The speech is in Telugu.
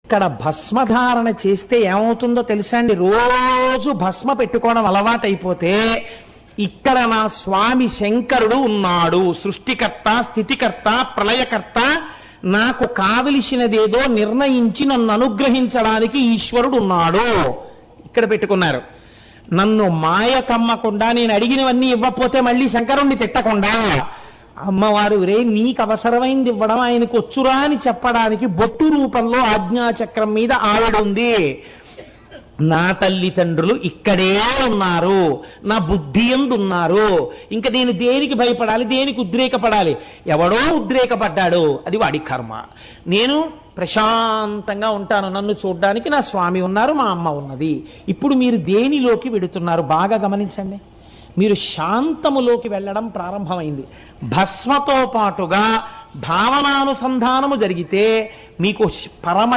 ఇక్కడ భస్మధారణ చేస్తే ఏమవుతుందో తెలుసా అండి? రోజు భస్మ పెట్టుకోవడం అలవాటైపోతే ఇక్కడ నా స్వామి శంకరుడు ఉన్నాడు, సృష్టికర్త, స్థితికర్త, ప్రళయకర్త, నాకు కావలసినదేదో నిర్ణయించి నన్ను అనుగ్రహించడానికి ఈశ్వరుడు ఉన్నాడు. ఇక్కడ పెట్టుకున్నారు. నన్ను మాయ కమ్మకుండా, నేను అడిగినవన్నీ ఇవ్వకపోతే మళ్ళీ శంకరుణ్ణి తిట్టకుండా, అమ్మవారు రే నీకు అవసరమైంది ఇవ్వడం ఆయనకు వచ్చురా అని చెప్పడానికి బొట్టు రూపంలో ఆజ్ఞాచక్రం మీద ఆవిడుంది. నా తల్లిదండ్రులు ఇక్కడే ఉన్నారు, నా బుద్ధి యందు ఉన్నారు. ఇంకా నేను దేనికి భయపడాలి, దేనికి ఉద్రేకపడాలి? ఎవడో ఉద్రేకపడ్డాడు, అది వాడి కర్మ. నేను ప్రశాంతంగా ఉంటాను, నన్ను చూడ్డానికి నా స్వామి ఉన్నారు, మా అమ్మ ఉన్నది. ఇప్పుడు మీరు దేనిలోకి వెడుతున్నారు బాగా గమనించండి. మీరు శాంతములోకి వెళ్ళడం ప్రారంభమైంది. భస్మతో పాటుగా భావనానుసంధానము జరిగితే మీకు పరమ